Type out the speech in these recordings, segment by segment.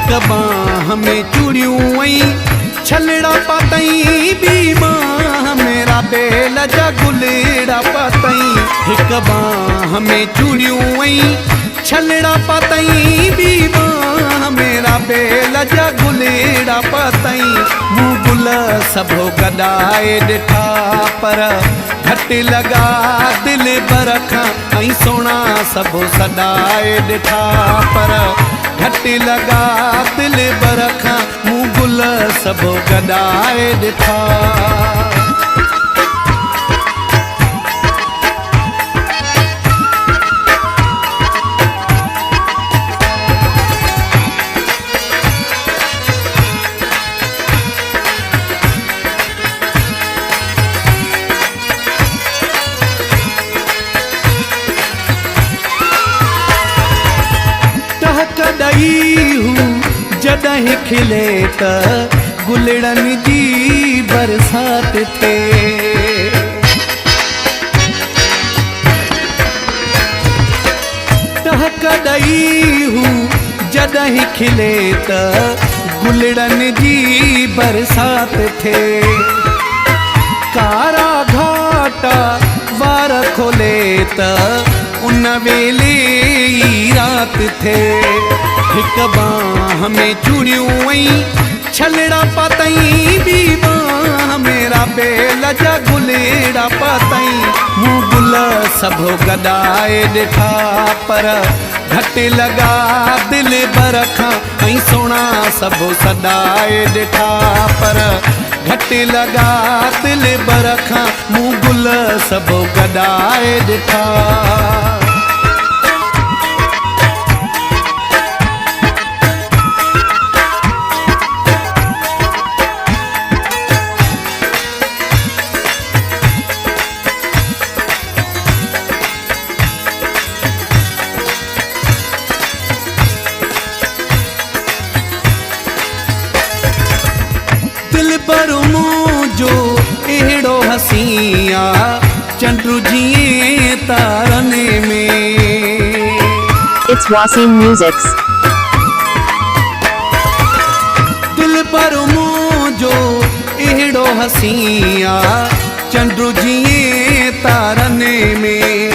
हिक बाह में चूड़ियूं वई छलड़ा पातई बी बाह मेरा बेल जा गुलेड़ा पातई। हिक बाह में चूड़ियूं वई छलड़ा पातई बी बाह मेरा बेल जा गुलेड़ा पातई। मूं गुल सभो गॾाए ॾिठा पर घटि लॻा दिल बरखां ऐं सोना सभो सॾाए ॾिठा पर घटि लॻा दिल बरखां मूं गुल सभो गॾाए ॾिठा। जॾहिं खिले त गुलड़नि जी बरसात थे। टहक ॾई हूं जॾहिं खिले त गुलड़नि जी बरसात थे। कारा घाटा वार खोले त उन वेले ई रात थे। हिक बाह में चूड़ियूं वई छलड़ा पातई बी बाह मेरा बेल जा गुलेड़ा पातई। मूं गुल सभो गॾाए ॾिठा पर घटि लॻा दिल बरखां ऐं सोना सभो सॾाए ॾिठा पर घटि लॻा दिल बरखां मूं गुल सभो गॾाए ॾिठा। दिल पर मुझो एड़ो हसिया चंद्रू जिए तारने में। It's Wasim Musics. दिल पर मुझो एड़ो हसिया चंद्रू जिए तारने में।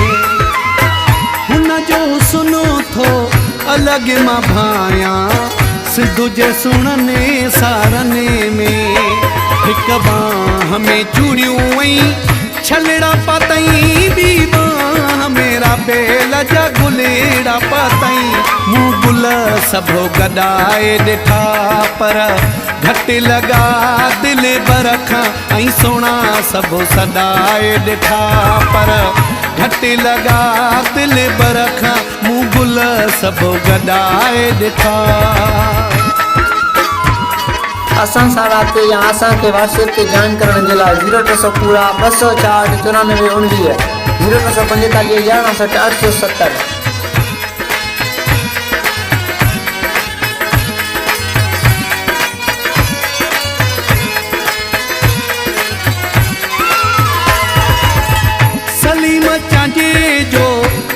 हुन जो सुनो थो अलग मां भाया सिद्धू जे सुणने सारने में। हिक बाह में चूड़ियूं वई छलड़ा पातई बी बाह मेरा बेल जा गुलेड़ा पातई। मूं गुल सभो गॾाए ॾिठा पर घटि लॻा दिल बरखां ऐं सोना सभो सॾाए ॾिठा पर घटि लॻा दिल बरखां मूं गुल सभो गॾाए ॾिठा। असां सां राब्ते या असांखे व्हाट्सएप ते जॉइन करण जे लाइ 0300 पूरा 264 94 19 0345 11 60 870। सलीम चांजे जो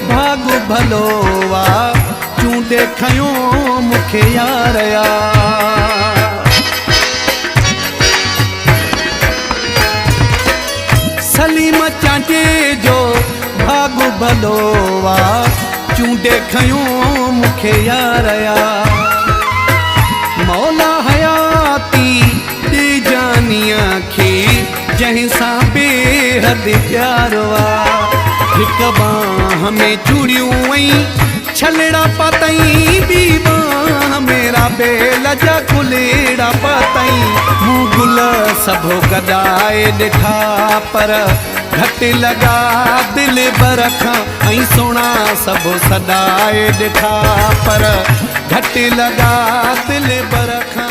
भाग भलो वा चूंडे खयो मूंखे यार या। सलीम चांजे जो भाग भलो वा चूंडे खयो मूंखे यार या। मौला हयाती दी जानिया खे जंहिं सां बेहद प्यार वा। हिक बाह में चूड़ियूं वई छलड़ा पातई बी बाह मेरा बेल जा गुलेड़ा पातई। मूं गुल सभो गॾाए ॾिठा पर घटि लॻा दिल बरखां ऐं सोना सभो सॾाए ॾिठा पर घटि लॻा दिल बरखां।